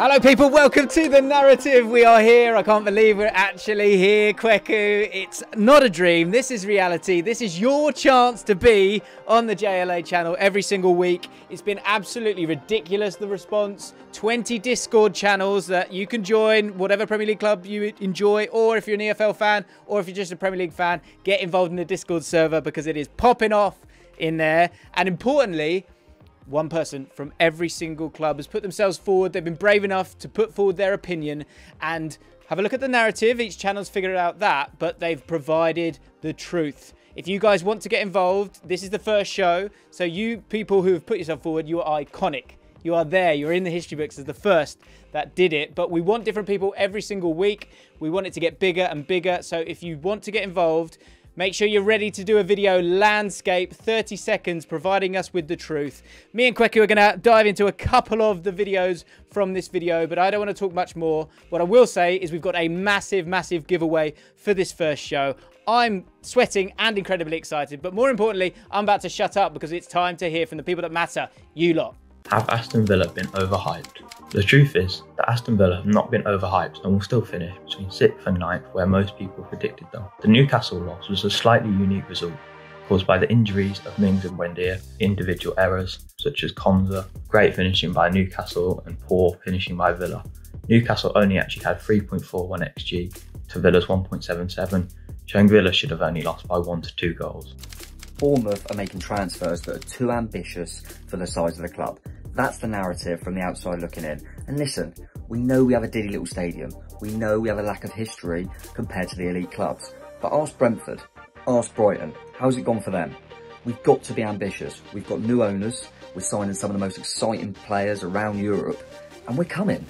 Hello people, welcome to The Narrative. We are here. I can't believe we're actually here, Kweku. It's not a dream. This is reality. This is your chance to be on the JLA channel every single week. It's been absolutely ridiculous, the response. 20 Discord channels that you can join, whatever Premier League club you enjoy, or if you're an EFL fan, or if you're just a Premier League fan, get involved in the Discord server because it is popping off in there. And importantly, one person from every single club has put themselves forward. They've been brave enough to put forward their opinion and have a look at the narrative. Each channel's figured out that, but they've provided the truth. If you guys want to get involved, this is the first show. So you people who have put yourself forward, you are iconic. You are there. You're in the history books as the first that did it. But we want different people every single week. We want it to get bigger and bigger. So if you want to get involved, make sure you're ready to do a video landscape, 30 seconds, providing us with the truth. Me and Kweku are going to dive into a couple of the videos from this video, but I don't want to talk much more. What I will say is we've got a massive, massive giveaway for this first show. I'm sweating and incredibly excited, but more importantly, I'm about to shut up because it's time to hear from the people that matter, you lot. Have Aston Villa been overhyped? The truth is that Aston Villa have not been overhyped and will still finish between 6th and 9th where most people predicted them. The Newcastle loss was a slightly unique result, caused by the injuries of Mings and Wendia, individual errors such as Konza, great finishing by Newcastle and poor finishing by Villa. Newcastle only actually had 3.41 XG to Villa's 1.77, showing Villa should have only lost by 1 to 2 goals. Bournemouth are making transfers that are too ambitious for the size of the club. That's the narrative from the outside looking in. And listen, we know we have a diddy little stadium. We know we have a lack of history compared to the elite clubs. But ask Brentford, ask Brighton, how's it gone for them? We've got to be ambitious. We've got new owners. We're signing some of the most exciting players around Europe. And we're coming.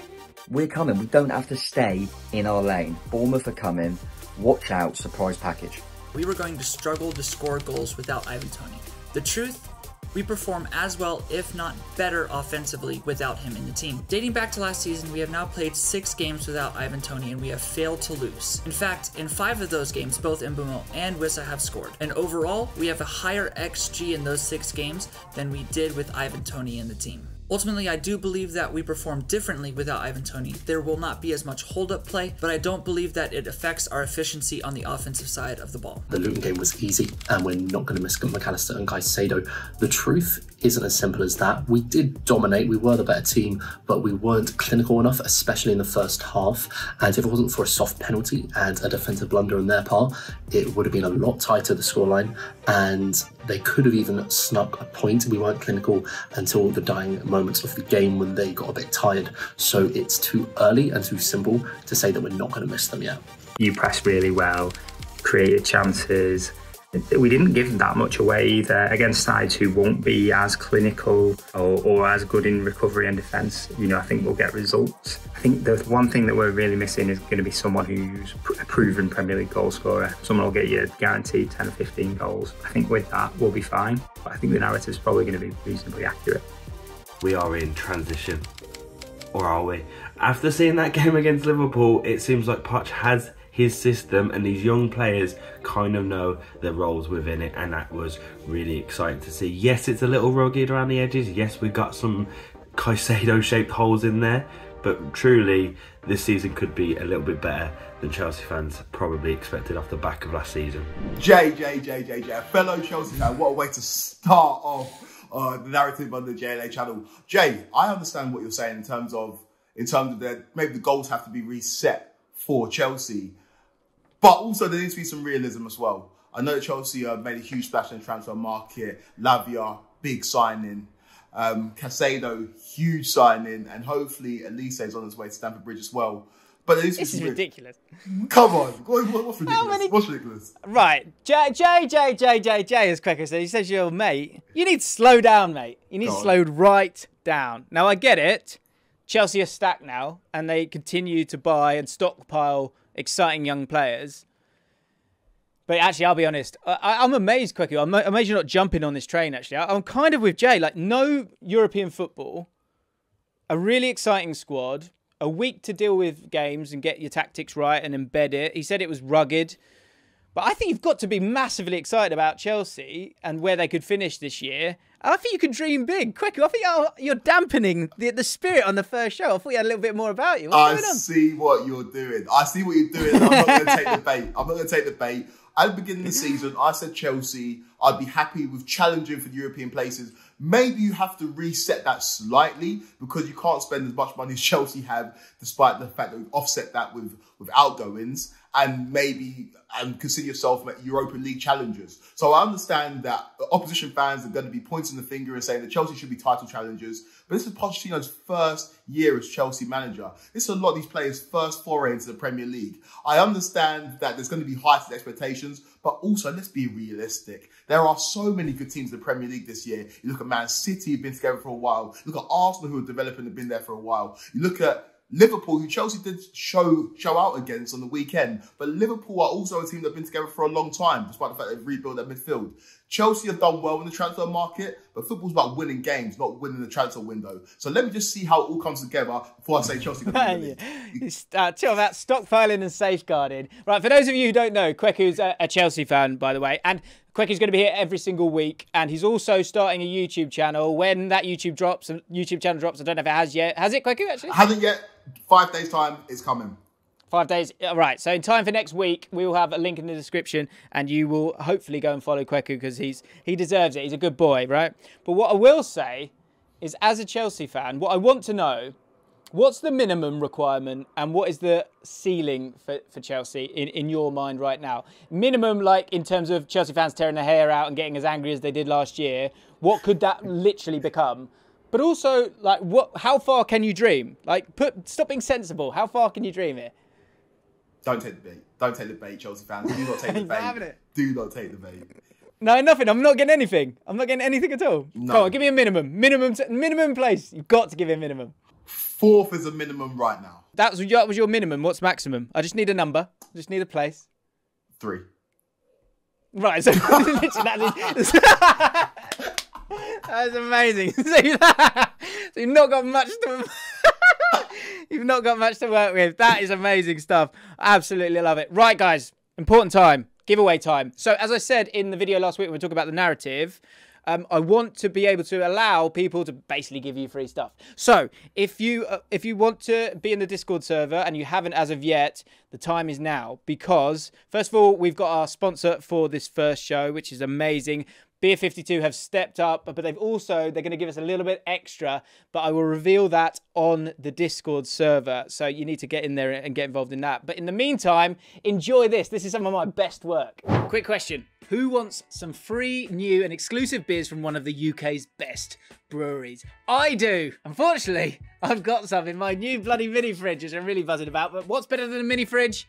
We're coming. We don't have to stay in our lane. Bournemouth are coming. Watch out, surprise package. We were going to struggle to score goals without Ivan Toney. The truth? We perform as well, if not better offensively without him in the team. Dating back to last season, we have now played 6 games without Ivan Toney and we have failed to lose. In fact, in 5 of those games, both Mbumo and Wissa have scored. And overall, we have a higher XG in those 6 games than we did with Ivan Toney in the team. Ultimately, I do believe that we perform differently without Ivan Toney. There will not be as much hold-up play, but I don't believe that it affects our efficiency on the offensive side of the ball. The Luton game was easy, and we're not going to miss McAllister and Caicedo. The truth isn't as simple as that. We did dominate, we were the better team, but we weren't clinical enough, especially in the first half. And if it wasn't for a soft penalty and a defensive blunder on their part, it would have been a lot tighter, the scoreline, and they could have even snuck a point. We weren't clinical until the dying moments of the game when they got a bit tired. So it's too early and too simple to say that we're not going to miss them yet. You pressed really well, created chances. We didn't give that much away either against sides who won't be as clinical or as good in recovery and defence. You know, I think we'll get results. I think the one thing that we're really missing is going to be someone who's a proven Premier League goal scorer. Someone will get you guaranteed 10 or 15 goals. I think with that, we'll be fine. But I think the narrative is probably going to be reasonably accurate. We are in transition, or are we? After seeing that game against Liverpool, it seems like Poch has his system and these young players kind of know their roles within it, and that was really exciting to see. Yes, it's a little rugged around the edges. Yes, we've got some Caicedo-shaped holes in there, but truly this season could be a little bit better than Chelsea fans probably expected off the back of last season. Jay, fellow Chelsea fan, what a way to start off the narrative on the JLA channel. Jay, I understand what you're saying in terms of maybe the goals have to be reset for Chelsea, but also there needs to be some realism as well. I know Chelsea made a huge splash in the transfer market. Lavia, big signing. Caicedo, huge signing, and hopefully Elise is on his way to Stamford Bridge as well. But this is ridiculous. Come on, what's ridiculous? What's ridiculous? Right, Jay, as Kweku said, he says you're your mate. You need to slow down, mate. You need to slow right down. Now, I get it. Chelsea are stacked now, and they continue to buy and stockpile exciting young players. But actually, I'll be honest, I'm amazed, Kweku. I'm amazed you're not jumping on this train, actually. I'm kind of with Jay. Like, no European football, a really exciting squad, a week to deal with games and get your tactics right and embed it. He said it was rugged. But I think you've got to be massively excited about Chelsea and where they could finish this year. And I think you can dream big. Kweku, I think you're dampening the spirit on the first show. I thought you had a little bit more about you. What's going on? I see what you're doing. I'm not going to take the bait. I'm not going to take the bait. At the beginning of the season, I said Chelsea, I'd be happy with challenging for the European places. Maybe you have to reset that slightly because you can't spend as much money as Chelsea have, despite the fact that we've offset that with outgoings, and maybe consider yourself Europa League challengers. So I understand that opposition fans are going to be pointing the finger and saying that Chelsea should be title challengers. But this is Pochettino's first year as Chelsea manager. This is a lot of these players' first foray into the Premier League. I understand that there's going to be heightened expectations, but also let's be realistic. There are so many good teams in the Premier League this year. You look at Man City, who've been together for a while. You look at Arsenal, who are developing and have been there for a while. You look at Liverpool, who Chelsea did show out against on the weekend. But Liverpool are also a team that have been together for a long time, despite the fact they've rebuilt their midfield. Chelsea have done well in the transfer market, but football's about winning games, not winning the transfer window. So let me just see how it all comes together before I say Chelsea can win the league. Chill about stockpiling and safeguarding. Right, for those of you who don't know, Kweku's a Chelsea fan, by the way, and Kweku's going to be here every single week, and he's also starting a YouTube channel. When that YouTube channel drops, I don't know if it has yet. Has it, Kweku, actually? Hasn't yet. 5 days' time, it's coming. 5 days. All right. So in time for next week, we will have a link in the description and you will hopefully go and follow Kweku because he deserves it. He's a good boy, right? But what I will say is, as a Chelsea fan, what I want to know, what's the minimum requirement and what is the ceiling for Chelsea in your mind right now? Minimum, like in terms of Chelsea fans tearing their hair out and getting as angry as they did last year. What could that literally become? But also, like, how far can you dream? Like, stop being sensible. How far can you dream here? Don't take the bait. Don't take the bait, Chelsea fans. Do not take the bait. Do not take the bait. No, nothing. I'm not getting anything. I'm not getting anything at all. No. Come on, give me a minimum. Minimum place. You've got to give it a minimum. 4th is a minimum right now. That was your minimum. What's maximum? I just need a number. I just need a place. 3. Right, so that's amazing. So you've not got much to... You've not got much to work with. That is amazing stuff. Absolutely love it. Right, guys. Important time. Giveaway time. So, as I said in the video last week when we were talking about the narrative, I want to be able to allow people to basically give you free stuff. So, if you want to be in the Discord server and you haven't as of yet, the time is now. Because, first of all, we've got our sponsor for this first show, which is amazing. Beer 52 have stepped up, but they're going to give us a little bit extra, but I will reveal that on the Discord server. So you need to get in there and get involved in that. But in the meantime, enjoy this. This is some of my best work. Quick question. Who wants some free, new and exclusive beers from one of the UK's best breweries? I do. Unfortunately, I've got some in my new bloody mini fridge, which I'm really buzzing about. But what's better than a mini fridge?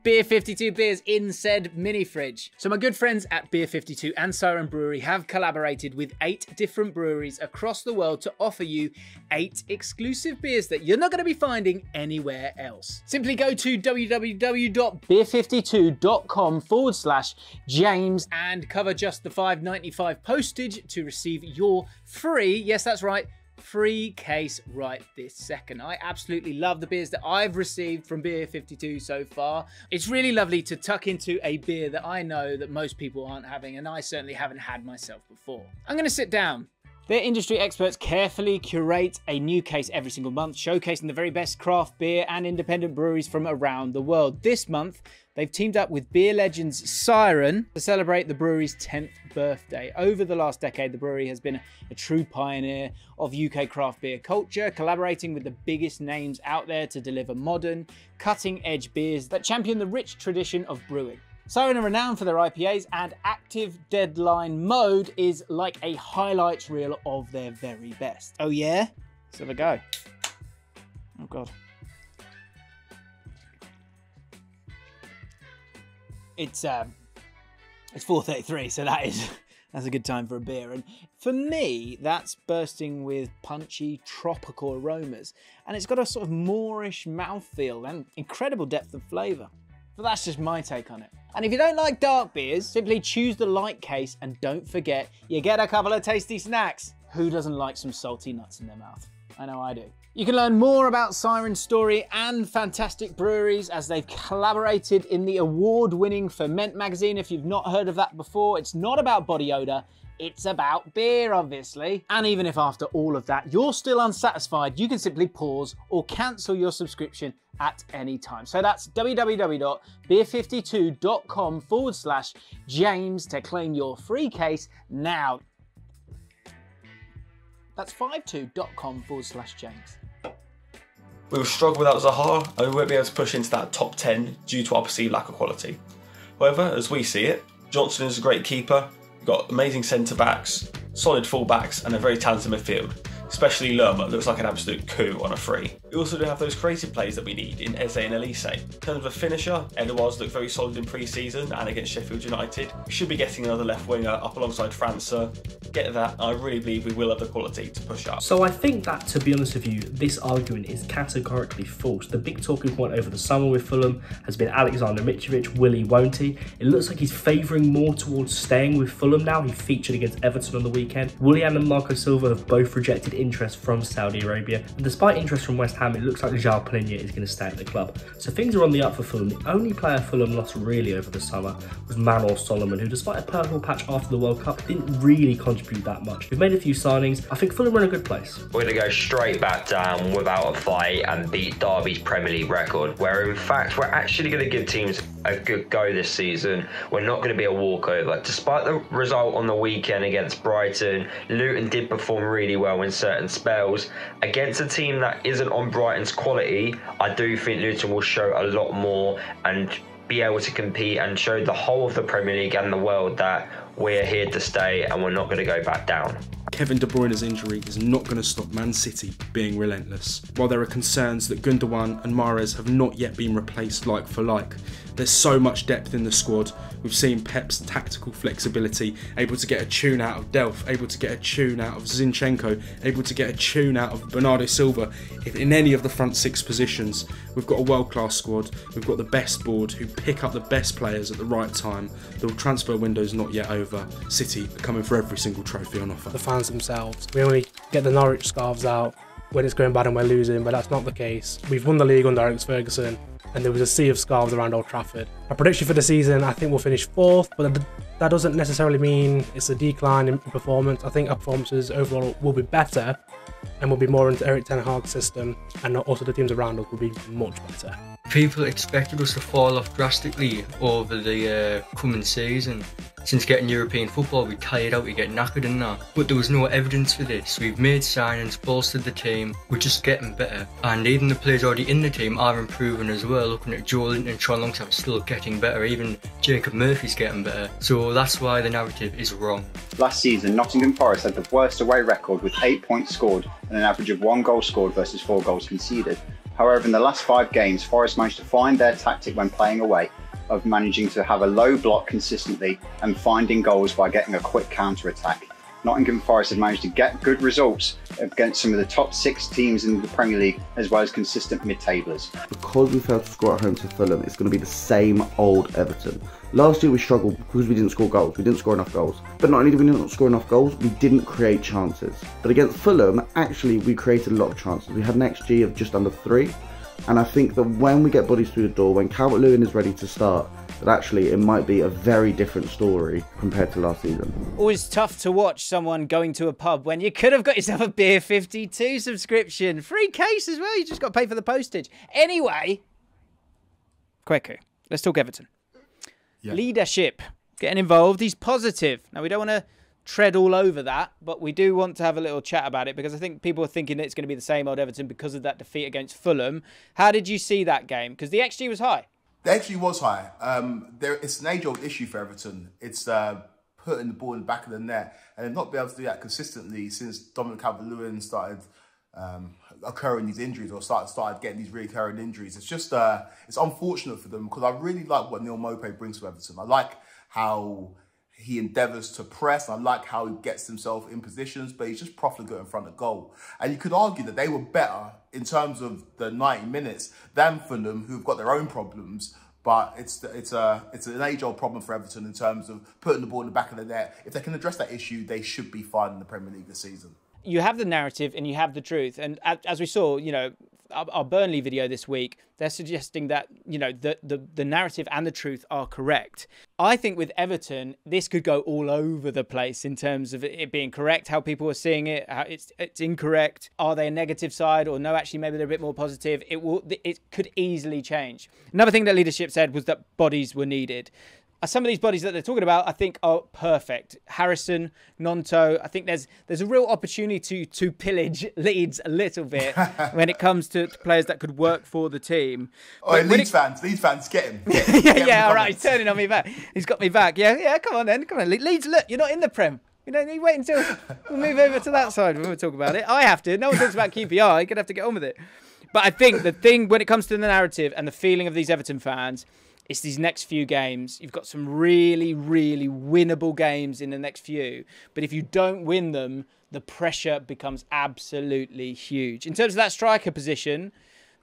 Beer 52 beers in said mini fridge. So my good friends at Beer 52 and Siren Brewery have collaborated with 8 different breweries across the world to offer you 8 exclusive beers that you're not going to be finding anywhere else. Simply go to www.beer52.com/James and cover just the $5.95 postage to receive your free, yes that's right, free case right this second. I absolutely love the beers that I've received from Beer 52 so far. It's really lovely to tuck into a beer that I know that most people aren't having, and I certainly haven't had myself before. I'm going to sit down. Their industry experts carefully curate a new case every single month, showcasing the very best craft beer and independent breweries from around the world. This month, they've teamed up with beer legends Siren to celebrate the brewery's 10th birthday. Over the last decade, the brewery has been a true pioneer of UK craft beer culture, collaborating with the biggest names out there to deliver modern, cutting-edge beers that champion the rich tradition of brewing. Siren are renowned for their IPAs, and Active Deadline Mode is like a highlights reel of their very best. Oh yeah? Let's have a go. Oh God. It's 4:33, so that's a good time for a beer. And for me, that's bursting with punchy tropical aromas. And it's got a sort of Moorish mouthfeel and incredible depth of flavour. But that's just my take on it. And if you don't like dark beers, simply choose the light case and don't forget, you get a couple of tasty snacks. Who doesn't like some salty nuts in their mouth? I know I do. You can learn more about Siren's story and Fantastic Breweries as they've collaborated in the award-winning Ferment magazine. If you've not heard of that before, it's not about body odour, it's about beer, obviously. And even if after all of that, you're still unsatisfied, you can simply pause or cancel your subscription at any time. So that's www.beer52.com/James to claim your free case now. That's 52.com/James. We will struggle without Zaha and we won't be able to push into that top 10 due to our perceived lack of quality. However, as we see it, Johnson is a great keeper, we've got amazing centre-backs, solid full-backs and a very talented midfield. Especially Lerma looks like an absolute coup on a free. We also do have those creative players that we need in Eze and Elise. In terms of a finisher, Edouard's looked very solid in pre-season and against Sheffield United. We should be getting another left winger up alongside França. Get that, I really believe we will have the quality to push up. So I think that, to be honest with you, this argument is categorically false. The big talking point over the summer with Fulham has been Alexander Mitrovic, will he, won't he? It looks like he's favouring more towards staying with Fulham now. He featured against Everton on the weekend. Willian and Marco Silva have both rejected interest from Saudi Arabia, and despite interest from West Ham, it looks like JaackMaate is going to stay at the club. So things are on the up for Fulham. The only player Fulham lost really over the summer was Manor Solomon, who despite a purple patch after the World Cup didn't really contribute that much. We've made a few signings. I think Fulham are in a good place. We're going to go straight back down without a fight and beat Derby's Premier League record, where in fact we're actually going to give teams a good go this season. We're not going to be a walkover. Despite the result on the weekend against Brighton, Luton did perform really well in certain spells. Against a team that isn't on Brighton's quality, I do think Luton will show a lot more and be able to compete and show the whole of the Premier League and the world that we're here to stay and we're not going to go back down. Kevin De Bruyne's injury is not going to stop Man City being relentless. While there are concerns that Gundogan and Mahrez have not yet been replaced like for like, there's so much depth in the squad. We've seen Pep's tactical flexibility, able to get a tune out of Delph, able to get a tune out of Zinchenko, able to get a tune out of Bernardo Silva. If in any of the front six positions, we've got a world-class squad, we've got the best board who pick up the best players at the right time. The transfer window's not yet over. City are coming for every single trophy on offer. The fans themselves. We only get the Norwich scarves out when it's going bad and we're losing, but that's not the case. We've won the league under Alex Ferguson, and there was a sea of scarves around Old Trafford. Our prediction for the season, I think we'll finish 4th, but that doesn't necessarily mean it's a decline in performance. I think our performances overall will be better and will be more into Erik Ten Hag's system, and also the teams around us will be much better. People expected us to fall off drastically over the coming season. Since getting European football, we tired out, we get knackered and that. But there was no evidence for this. We've made signings, bolstered the team, we're just getting better. And even the players already in the team are improving as well. Looking at Joe Linton and Sean Longstaff still getting better, even Jacob Murphy's getting better. So that's why the narrative is wrong. Last season, Nottingham Forest had the worst away record with 8 points scored and an average of 1 goal scored versus 4 goals conceded. However, in the last 5 games, Forest managed to find their tactic when playing away, of managing to have a low block consistently and finding goals by getting a quick counter-attack. Nottingham Forest have managed to get good results against some of the top 6 teams in the Premier League, as well as consistent mid-tablers. Because we failed to score at home to Fulham, it's going to be the same old Everton. Last year we struggled because we didn't score goals. We didn't score enough goals. But not only did we not score enough goals, we didn't create chances. But against Fulham, actually, we created a lot of chances. We had an XG of just under 3. And I think that when we get bodies through the door, when Calvert-Lewin is ready to start, that actually it might be a very different story compared to last season. Always tough to watch someone going to a pub when you could have got yourself a Beer 52 subscription. Free case as well, you just got to pay for the postage. Anyway, Kweku, let's talk Everton. Yeah. Leadership, getting involved, he's positive. Now we don't want to tread all over that, but we do want to have a little chat about it because I think people are thinking that it's going to be the same old Everton because of that defeat against Fulham. How did you see that game? Because the XG was high. The XG was high. It's an age-old issue for Everton. It's putting the ball in the back of the net, and they've not been able to do that consistently since Dominic Calvert-Lewin started occurring these injuries or started getting these recurring injuries. It's just it's unfortunate for them because I really like what Neil Maupay brings to Everton. I like how he endeavours to press. I like how he gets himself in positions, but he's just profligate in front of goal. And you could argue that they were better in terms of the 90 minutes than Fulham, who've got their own problems. But it's an age-old problem for Everton in terms of putting the ball in the back of the net. If they can address that issue, they should be fine in the Premier League this season. you have the narrative and you have the truth. And as we saw, you know, our Burnley video this week, they're suggesting that, you know, the narrative and the truth are correct. I think with Everton, this could go all over the place in terms of it being correct, how people are seeing it, how it's incorrect. Are they a negative side, or no, actually maybe they're a bit more positive? It could easily change. Another thing that leadership said was that bodies were needed. Some of these bodies that they're talking about, I think, are perfect. Harrison, Gnonto, I think there's a real opportunity to pillage Leeds a little bit when it comes to players that could work for the team. Oh, Leeds fans, get him. Yeah, all right, he's turning on me back. He's got me back. Yeah, come on then. Come on, Leeds, look, you're not in the Prem. You know, you wait until we'll move over to that side when we talk about it. I have to. No one talks about QPR. You're going to have to get on with it. But I think the thing, when it comes to the narrative and the feeling of these Everton fans, it's these next few games. You've got some really, really winnable games in the next few. But if you don't win them, the pressure becomes absolutely huge. In terms of that striker position,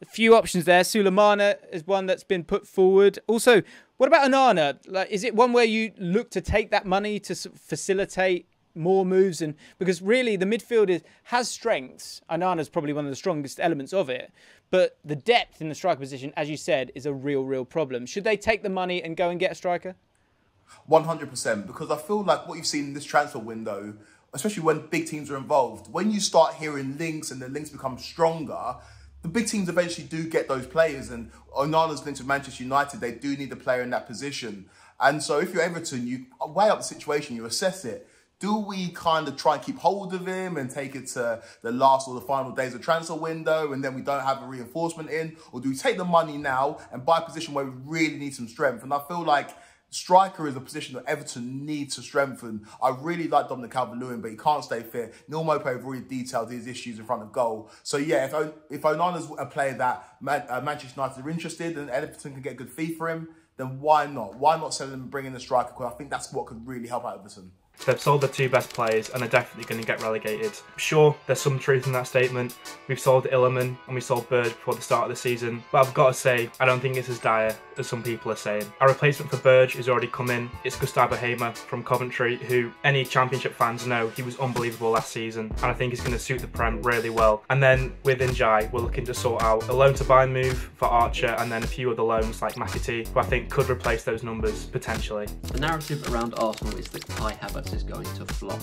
a few options there. Sulemana is one that's been put forward. Also, what about Onana? Like, is it one where you look to take that money to facilitate more moves? And because really the midfield has strengths. Onana's probably one of the strongest elements of it. But the depth in the striker position, as you said, is a real problem. Should they take the money and go and get a striker? 100%, because I feel like what you've seen in this transfer window, especially when big teams are involved, when you start hearing links and the links become stronger, the big teams eventually do get those players. And Onana's linked to Manchester United, they do need a player in that position. And so if you're Everton, you weigh up the situation, you assess it. Do we kind of try and keep hold of him and take it to the last or the final days of transfer window and then we don't have a reinforcement in? Or do we take the money now and buy a position where we really need some strength? And I feel like striker is a position that Everton needs to strengthen. I really like Dominic Calvert-Lewin, but he can't stay fit. Neil Maupay have already detailed his issues in front of goal. So yeah, if Onana's a player that Manchester United are interested and Everton can get a good fee for him, then why not? Why not sell him and bring in a striker? Because I think that's what could really help out Everton. They've sold their two best players and are definitely going to get relegated. Sure, there's some truth in that statement. We've sold Illerman and we sold Bird before the start of the season. But I've got to say, I don't think it's as dire as some people are saying. Our replacement for Burge has already come in. It's Gustavo Hamer from Coventry, who any Championship fans know he was unbelievable last season. And I think he's going to suit the Prem really well. And then with Njai, we're looking to sort out a loan to buy move for Archer and then a few other loans like McAtee, who I think could replace those numbers potentially. The narrative around Arsenal is that Kai Havertz is going to flop,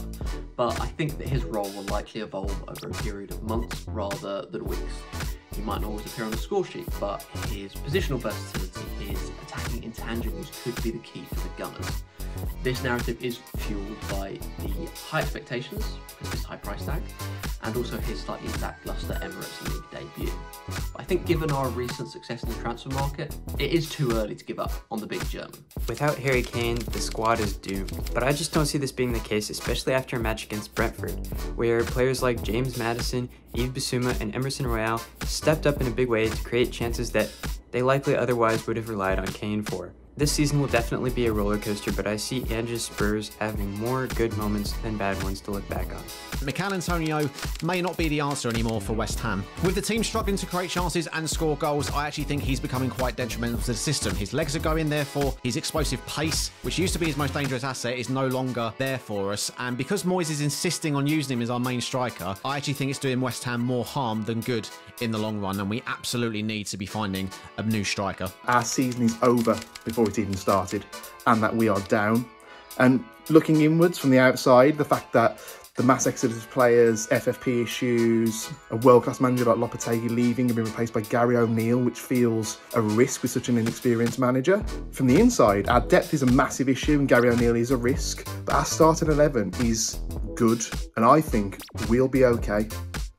but I think that his role will likely evolve over a period of months rather than weeks. He might not always appear on the score sheet, but his positional versatility, his attacking intangibles could be the key for the Gunners. This narrative is fueled by the high expectations, because of his high price tag, and also his slightly lacklustre Emirates League debut. I think given our recent success in the transfer market, it is too early to give up on the big German. Without Harry Kane, the squad is doomed, but I just don't see this being the case, especially after a match against Brentford, where players like James Maddison, Yves Bissouma, and Emerson Royale stepped up in a big way to create chances that they likely otherwise would have relied on Kane for. This season will definitely be a roller coaster, but I see Ange's Spurs having more good moments than bad ones to look back on. Mikel Antonio may not be the answer anymore for West Ham. With the team struggling to create chances and score goals, I actually think he's becoming quite detrimental to the system. His legs are going, therefore his explosive pace, which used to be his most dangerous asset, is no longer there for us. And because Moyes is insisting on using him as our main striker, I actually think it's doing West Ham more harm than good in the long run, and we absolutely need to be finding a new striker. Our season is over before it's even started, and that we are down. And looking inwards from the outside, the fact that the mass exodus of players, FFP issues, a world-class manager like Lopetegui leaving and being replaced by Gary O'Neill, which feels a risk with such an inexperienced manager. From the inside, our depth is a massive issue and Gary O'Neill is a risk, but our starting 11 is good, and I think we'll be okay.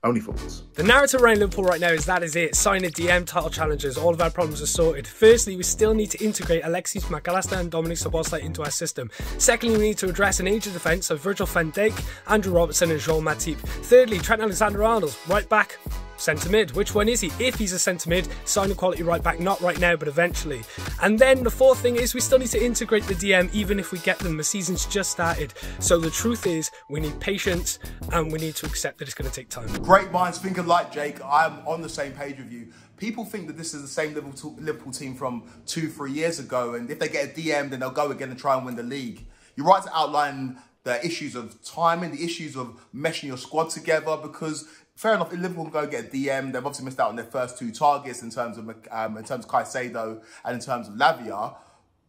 Only fools. The narrative around Liverpool right now is that is it. Sign a DM, title challengers, all of our problems are sorted. Firstly, we still need to integrate Alexis McAllister and Dominic Szoboszlai into our system. Secondly, we need to address an aged defence of Virgil van Dijk, Andrew Robertson and Joel Matip. Thirdly, Trent Alexander-Arnold, right back, centre mid. Which one is he? If he's a centre mid, sign a quality right back, not right now, but eventually. And then the fourth thing is we still need to integrate the DM, even if we get them. The season's just started. So the truth is we need patience and we need to accept that it's going to take time. Great minds think alike, Jake. I'm on the same page with you. People think that this is the same Liverpool team from 2-3 years ago, and if they get a DM, then they'll go again and try and win the league. You're right to outline the issues of timing, the issues of meshing your squad together, because fair enough, if Liverpool can go get a DM, they've obviously missed out on their first 2 targets in terms of Caicedo and in terms of Lavia.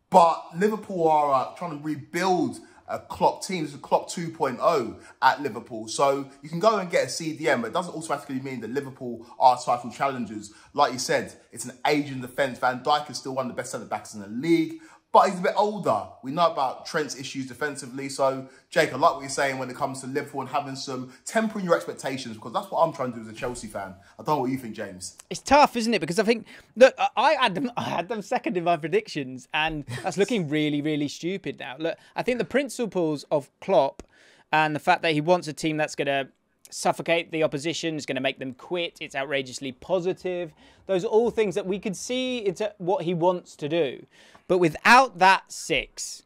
But Liverpool are trying to rebuild a Klopp team. It's a Klopp 2.0 at Liverpool. So you can go and get a CDM, but it doesn't automatically mean that Liverpool are title challengers. Like you said, it's an aging defence. Van Dijk is still one of the best centre-backs in the league, but he's a bit older. We know about Trent's issues defensively. So, Jake, I like what you're saying when it comes to Liverpool and having some tempering your expectations, because that's what I'm trying to do as a Chelsea fan. I don't know what you think, James. It's tough, isn't it? Because I think, look, I had them second in my predictions, and that's looking really, really stupid now. Look, I think the principles of Klopp and the fact that he wants a team that's going to suffocate the opposition, is going to make them quit, it's outrageously positive. Those are all things that we could see into what he wants to do. But without that 6,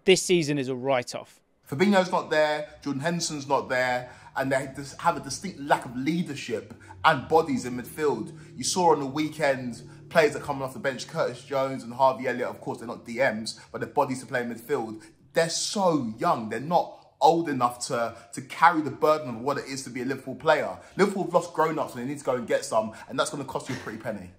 this season is a write-off. Fabinho's not there, Jordan Henderson's not there, and they just have a distinct lack of leadership and bodies in midfield. You saw on the weekend players that coming off the bench, Curtis Jones and Harvey Elliott, of course, they're not DMs, but they're bodies to play in midfield. They're so young, they're not old enough to carry the burden of what it is to be a Liverpool player. Liverpool have lost grown-ups and they need to go and get some, and that's going to cost you a pretty penny.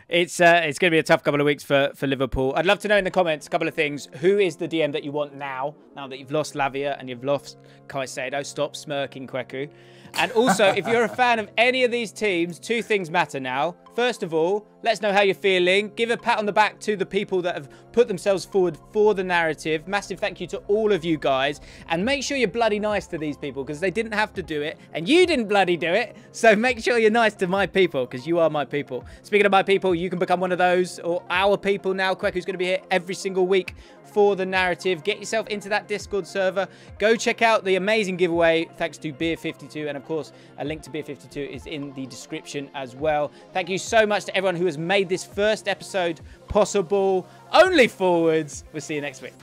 It's going to be a tough couple of weeks for Liverpool. I'd love to know in the comments a couple of things. Who is the DM that you want now that you've lost Lavia and you've lost Caicedo? Stop smirking, Kweku. And also, if you're a fan of any of these teams, 2 things matter now. First of all, let us know how you're feeling. Give a pat on the back to the people that have put themselves forward for the narrative. Massive thank you to all of you guys. And make sure you're bloody nice to these people, because they didn't have to do it. And you didn't bloody do it. So make sure you're nice to my people, because you are my people. Speaking of my people, you can become one of those, or our people now. Kweku's going to be here every single week for the narrative. Get yourself into that Discord server. Go check out the amazing giveaway thanks to Beer52, and of course a link to Beer52 is in the description as well. Thank you so much to everyone who has made this first episode possible. Only forwards. We'll see you next week.